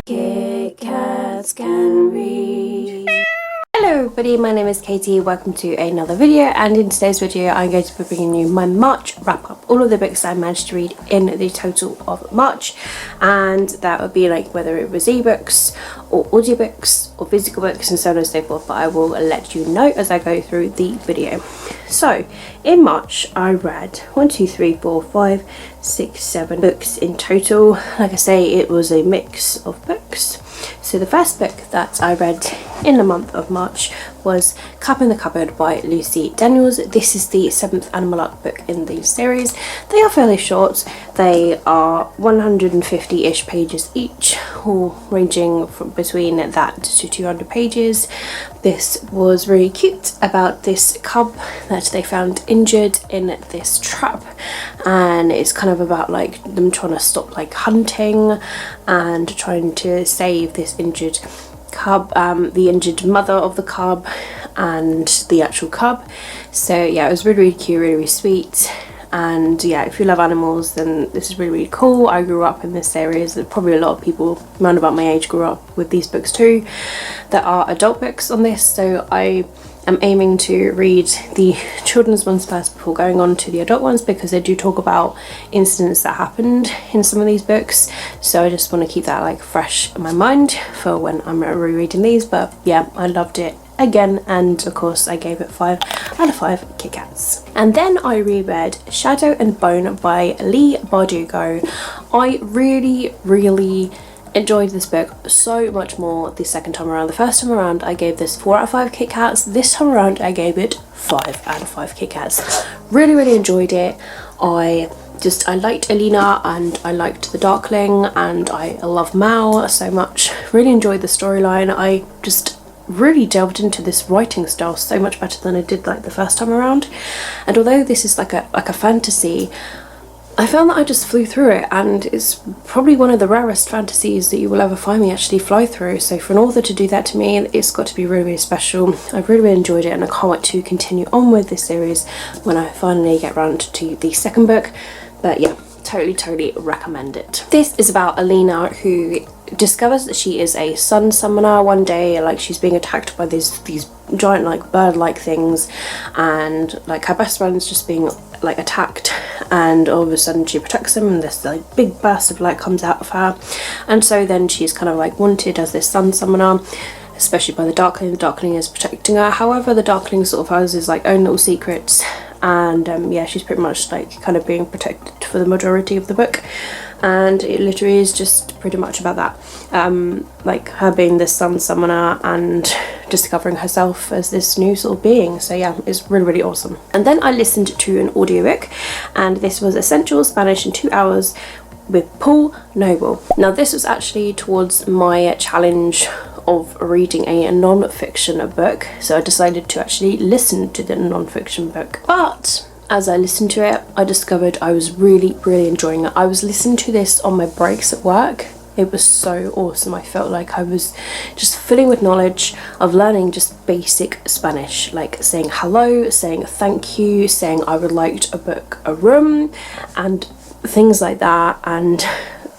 Kit Kats can read. Hello everybody, my name is Katie, welcome to another video, and in today's video I'm going to be bringing you my March wrap up, all of the books I managed to read in the total of March, and that would be like whether it was ebooks or audiobooks or physical books and so on and so forth, but I will let you know as I go through the video. So in March I read 7 books in total. Like I say, it was a mix of books. So the first book that I read in the month of March was Cup in the Cupboard by Lucy Daniels. This is the 7th Animal Arc book in the series. They are fairly short. They are 150-ish pages each, all ranging from between that to 200 pages. This was really cute about this cub that they found injured in this trap, and it's kind of about like them trying to stop like hunting and trying to save this injured cub, the injured mother of the cub and the actual cub. So yeah, it was really cute, really sweet. And yeah, if you love animals, then this is really cool. I grew up in this series. Probably a lot of people around about my age grew up with these books too. There are adult books on this, so I am aiming to read the children's ones first before going on to the adult ones, because they do talk about incidents that happened in some of these books, so I just want to keep that like fresh in my mind for when I'm rereading these. But yeah, I loved it again, and of course I gave it 5 out of 5 Kit Kats. And then I reread Shadow and Bone by Leigh Bardugo. I really enjoyed this book so much more the second time around. The first time around I gave this 4 out of 5 Kit Kats. This time around I gave it 5 out of 5 Kit Kats. Really enjoyed it. I liked Alina, and I liked the Darkling, and I love Mal so much. Really enjoyed the storyline. I just really delved into this writing style so much better than I did like the first time around. And although this is like a fantasy, I found that I just flew through it, and it's probably one of the rarest fantasies that you will ever find me actually fly through. So for an author to do that to me, it's got to be really special. I really enjoyed it, and I can't wait to continue on with this series when I finally get around to the second book. But yeah, totally recommend it. This is about Alina, who discovers that she is a sun summoner. One day, like, she's being attacked by these giant like bird-like things, and like her best friend's just being like attacked, and all of a sudden she protects them, and this like big burst of light comes out of her, and so then she's kind of like wanted as this sun summoner, especially by the Darkling. The Darkling is protecting her. However, the Darkling sort of has his like own little secrets, and yeah, she's pretty much like kind of being protected for the majority of the book, and it literally is just pretty much about that, like her being this sun summoner and discovering herself as this new sort of being. So yeah, it's really awesome. And then I listened to an audiobook, and this was Essential Spanish in 2 hours with Paul Noble. Now this was actually towards my challenge of reading a non-fiction book, so I decided to actually listen to the non-fiction book. But as I listened to it, I discovered I was really enjoying it. I was listening to this on my breaks at work. It was so awesome. I felt like I was just filling with knowledge of learning just basic Spanish, like saying hello, saying thank you, saying I would like to book a room, and things like that, and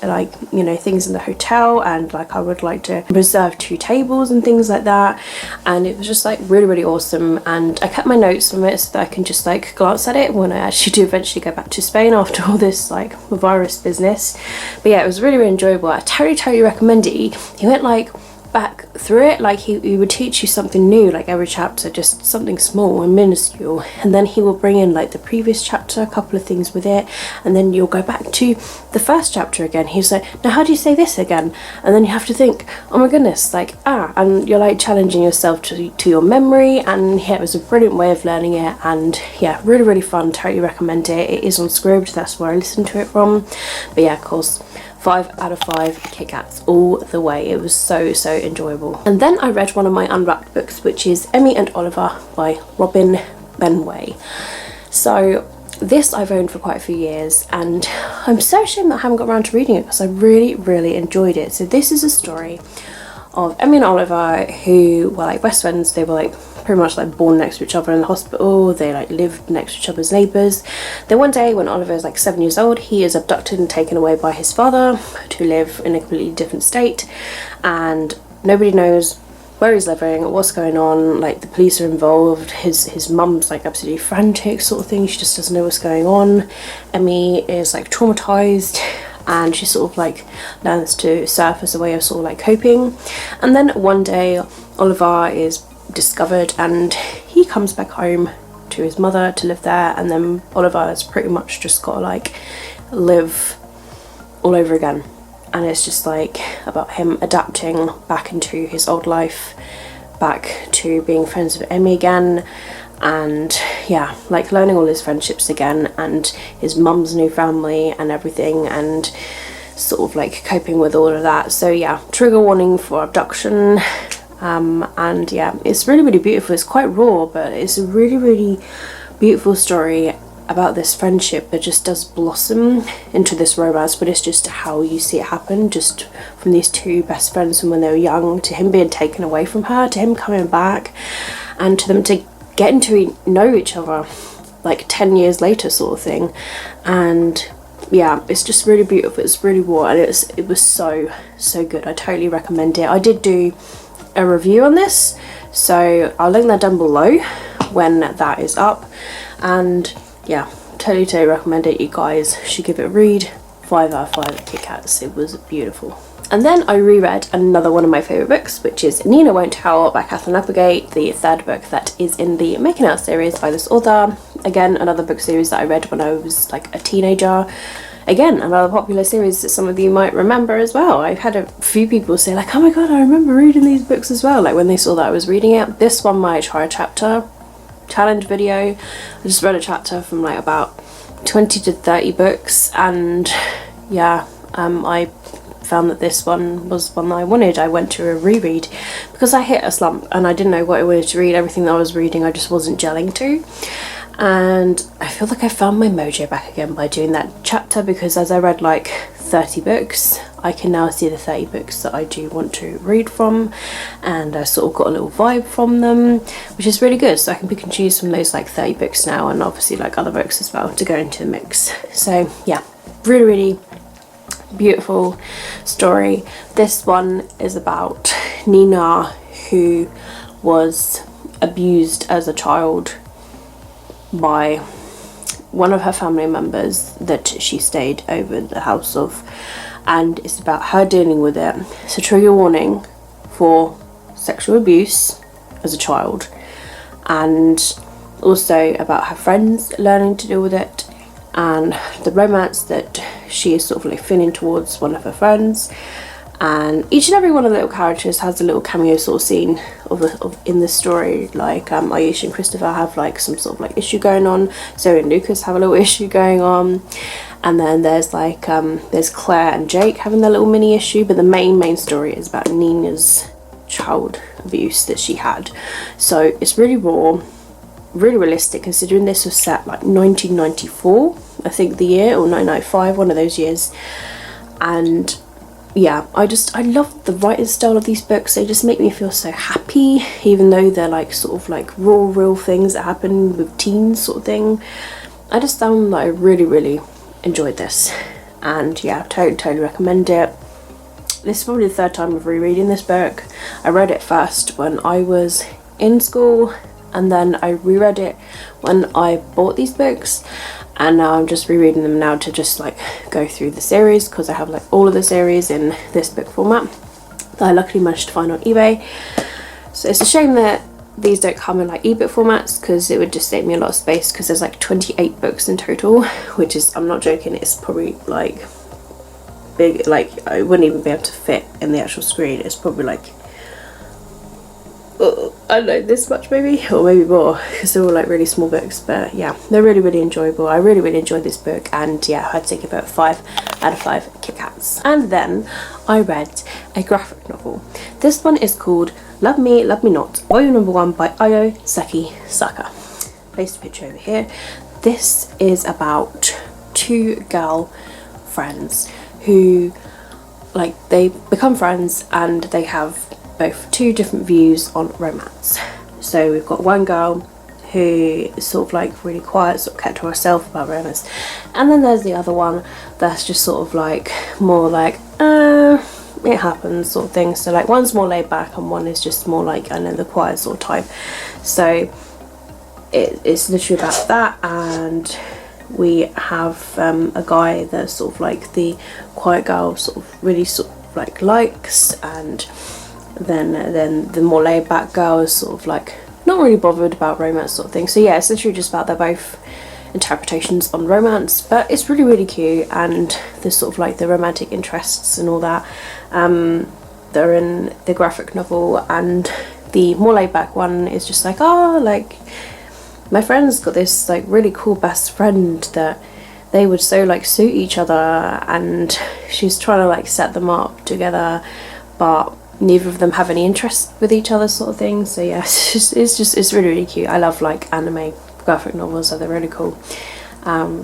like, you know, things in the hotel, and like I would like to reserve 2 tables and things like that. And it was just like really awesome, and I kept my notes from it so that I can just like glance at it when I actually do eventually go back to Spain after all this like virus business. But yeah, it was really enjoyable. I totally recommend it. He went like back through it, like he would teach you something new like every chapter, just something small and minuscule, and then he will bring in like the previous chapter, a couple of things with it, and then you'll go back to the first chapter again. He's like, now how do you say this again? And then you have to think, oh my goodness, like and you're like challenging yourself to your memory. And yeah, it was a brilliant way of learning it, and yeah, really fun. Totally recommend it. It is on Scribd, that's where I listened to it from. But yeah, of course, 5 out of 5 Kit Kats all the way. It was so enjoyable. And then I read one of my unwrapped books, which is Emmy and Oliver by Robin Benway. So this I've owned for quite a few years, and I'm so ashamed that I haven't got around to reading it because I really enjoyed it. So this is a story of Emmy and Oliver, who were like best friends. They were like pretty much like born next to each other in the hospital. They like lived next to each other's neighbours. Then one day when Oliver is like 7 years old, he is abducted and taken away by his father to live in a completely different state, and nobody knows where he's living, what's going on. Like, the police are involved. His mum's like absolutely frantic sort of thing. She just doesn't know what's going on. Emmy is like traumatized, and she sort of like learns to surf as a way of sort of like coping. And then one day Oliver is discovered and he comes back home to his mother to live there, and then Oliver has pretty much just got to like live all over again. And it's just like about him adapting back into his old life, back to being friends with Emmy again, and yeah, like learning all his friendships again, and his mum's new family and everything, and sort of like coping with all of that. So yeah, trigger warning for abduction. And yeah, it's really, really beautiful. It's quite raw, but it's a really, really beautiful story about this friendship that just does blossom into this romance. But it's just how you see it happen, just from these two best friends from when they were young, to him being taken away from her, to him coming back, and to them to getting to know each other like 10 years later sort of thing. And yeah, it's just really beautiful. It's really raw, and it was so good. I totally recommend it. I did do a review on this, so I'll link that down below when that is up. And yeah, totally recommend it. You guys should give it a read. 5 out of 5 Kit Kats. It was beautiful. And then I reread another one of my favourite books, which is Nina Won't Tell by Catherine Applegate, the third book that is in the Making Out series by this author. Again, another book series that I read when I was like a teenager. Again, another popular series that some of you might remember as well. I've had a few people say like, oh my god, I remember reading these books as well, like when they saw that I was reading it. This one might try a chapter challenge video. I just read a chapter from like about 20 to 30 books, and yeah, I found that this one was one that I wanted. I went to a reread because I hit a slump and I didn't know what I wanted to read. Everything that I was reading I just wasn't gelling to, and I feel like I found my mojo back again by doing that chapter, because as I read like 30 books, I can now see the 30 books that I do want to read from, and I sort of got a little vibe from them, which is really good. So I can pick and choose from those like 30 books now, and obviously like other books as well to go into the mix. So yeah, really beautiful story. This one is about Nina, who was abused as a child by one of her family members that she stayed over the house of, and it's about her dealing with it. So trigger warning for sexual abuse as a child, and also about her friends learning to deal with it, and the romance that she is sort of like feeling towards one of her friends. And each and every one of the little characters has a little cameo sort of scene in the story. Like Ayesha and Christopher have like some sort of like issue going on. Zoe and Lucas have a little issue going on. And then there's like there's Claire and Jake having their little mini issue. But the main story is about Nina's child abuse that she had. So it's really raw, really realistic, considering this was set like 1994, I think the year, or 1995, one of those years. And yeah, I love the writing style of these books. They just make me feel so happy, even though they're like sort of like raw, real things that happen with teens sort of thing. I just found that I really enjoyed this, and yeah, totally recommend it. This is probably the third time of rereading this book. I read it first when I was in school, and then I reread it when I bought these books, and now I'm just rereading them now to just like go through the series, because I have like all of the series in this book format that I luckily managed to find on eBay. So it's a shame that these don't come in like ebook formats, because it would just save me a lot of space, because there's like 28 books in total, which is, I'm not joking, it's probably like big, like I wouldn't even be able to fit in the actual screen. It's probably like, I don't know, this much maybe, or maybe more, because they're all like really small books. But yeah, they're really enjoyable. I really enjoyed this book, and yeah, I'd take about 5 out of 5 Kit Kats. And then I read a graphic novel. This one is called Love Me, Love Me Not, volume number 1 by Ayo Saki-Saka. Place the picture over here. This is about 2 girl friends who, like, they become friends, and they have both 2 different views on romance. So we've got one girl who is sort of like really quiet, sort of kept to herself about romance, and then there's the other one that's just sort of like more like it happens sort of thing. So like one's more laid back and one is just more like, I know, the quiet sort of type. So it's literally about that, and we have a guy that's sort of like the quiet girl sort of really sort of like likes, and then the more laid back girl is sort of like not really bothered about romance sort of thing. So yeah, it's literally just about, they're both interpretations on romance, but it's really, really cute, and there's sort of like the romantic interests and all that. They're in the graphic novel, and the more laid back one is just like, oh, like my friend's got this like really cool best friend that they would so like suit each other, and she's trying to like set them up together, but neither of them have any interest with each other sort of thing. So yeah, it's really, really cute. I love like anime graphic novels, so they're really cool.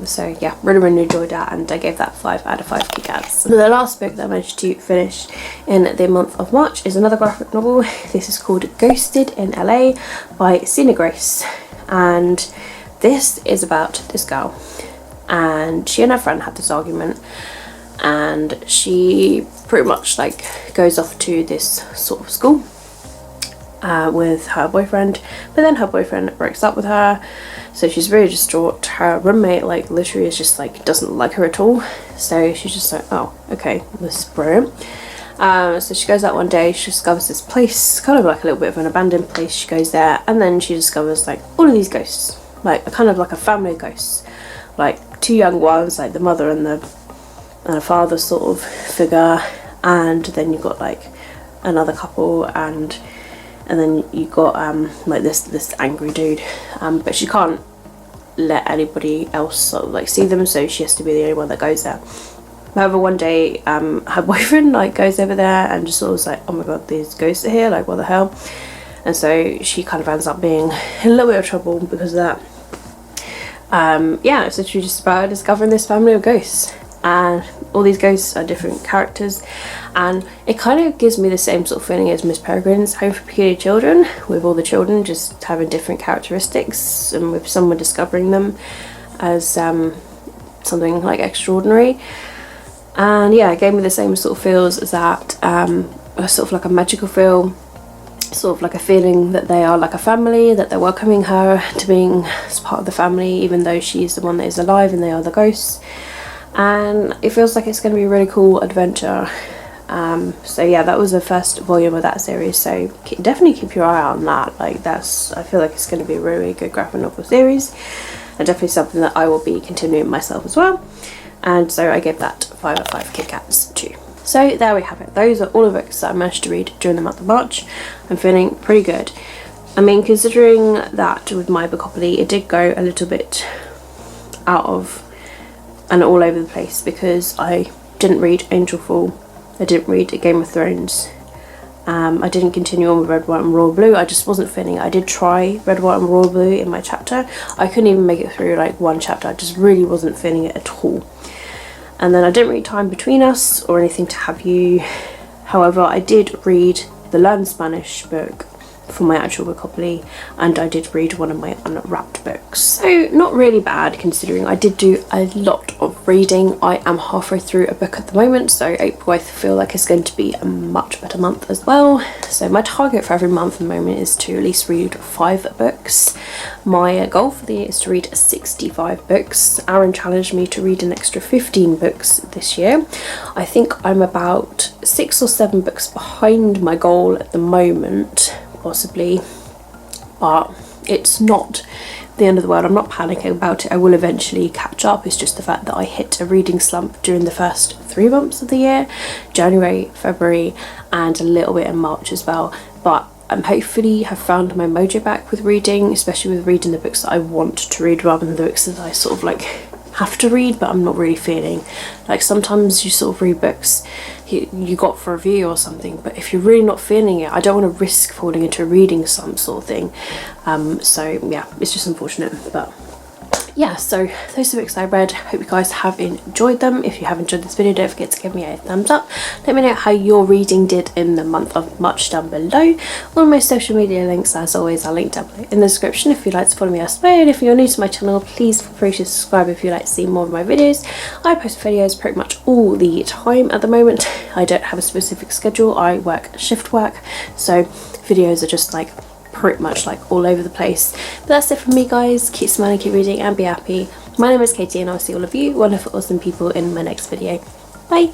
So yeah, really, really enjoyed that, and I gave that 5 out of 5 Kit Kats. The last book that I managed to finish in the month of March is another graphic novel. This is called Ghosted in LA by Sina Grace, and this is about this girl, and she and her friend had this argument, and she pretty much like goes off to this sort of school with her boyfriend, but then her boyfriend breaks up with her, so she's really distraught. Her roommate like literally is just like doesn't like her at all, so she's just like, oh okay, this is brilliant. So she goes out one day, she discovers this place, kind of like a little bit of an abandoned place. She goes there, and then she discovers like all of these ghosts, like a kind of like a family of ghosts, like 2 young ones, like the mother and a father sort of figure, and then you've got like another couple, and then you got like this angry dude, but she can't let anybody else sort of like see them, so she has to be the only one that goes there. However, one day her boyfriend like goes over there and just sort of was like, oh my god, these ghosts are here, like what the hell. And so she kind of ends up being in a little bit of trouble because of that. Yeah, it's literally just about discovering this family of ghosts, and all these ghosts are different characters, and it kind of gives me the same sort of feeling as Miss Peregrine's Home for Peculiar Children, with all the children just having different characteristics, and with someone discovering them as something like extraordinary. And yeah, it gave me the same sort of feels as that, a sort of like a magical feel, sort of like a feeling that they are like a family, that they're welcoming her to being as part of the family, even though she's the one that is alive and they are the ghosts. And it feels like it's going to be a really cool adventure. So yeah, that was the first volume of that series, so definitely keep your eye out on that. Like I feel like it's going to be a really good graphic novel series, and definitely something that I will be continuing myself as well. And so I gave that 5 out of 5 Kit Kats too. So there we have it. Those are all the books that I managed to read during the month of March. I'm feeling pretty good. I mean, considering that with my Bookopoly, it did go a little bit out of and all over the place, because I didn't read Angel Fall, I didn't read Game of Thrones, I didn't continue on with Red, White and Royal Blue. I just wasn't feeling it. I did try Red, White and Royal Blue in my chapter. I couldn't even make it through like one chapter. I just really wasn't feeling it at all. And then I didn't read Time Between Us or Anything to Have You. However, I did read the Learn Spanish book for my actual Bookopoly, and I did read one of my unwrapped books. So not really bad, considering I did do a lot of reading. I am halfway through a book at the moment, so April I feel like is going to be a much better month as well. So my target for every month at the moment is to at least read 5 books. My goal for the year is to read 65 books. Aaron challenged me to read an extra 15 books this year. I think I'm about 6 or 7 books behind my goal at the moment, possibly, but it's not the end of the world. I'm not panicking about it. I will eventually catch up. It's just the fact that I hit a reading slump during the first 3 months of the year, January, February, and a little bit in March as well. But I'm hopefully have found my mojo back with reading, especially with reading the books that I want to read rather than the books that I sort of like have to read but I'm not really feeling. Like sometimes you sort of read books you got for review or something, but if you're really not feeling it, I don't want to risk falling into a reading slump sort of thing. So yeah, it's just unfortunate, but yeah, so those are the books I read. Hope you guys have enjoyed them. If you have enjoyed this video, don't forget to give me a thumbs up. Let me know how your reading did in the month of March down below. All my social media links, as always, are linked down below in the description if you'd like to follow me elsewhere. And if you're new to my channel, please feel free to subscribe if you'd like to see more of my videos. I post videos pretty much all the time at the moment. I don't have a specific schedule. I work shift work, so videos are just like pretty much like all over the place. But that's it from me, guys. Keep smiling, keep reading, and be happy. My name is Katie, and I'll see all of you wonderful, awesome people in my next video. Bye.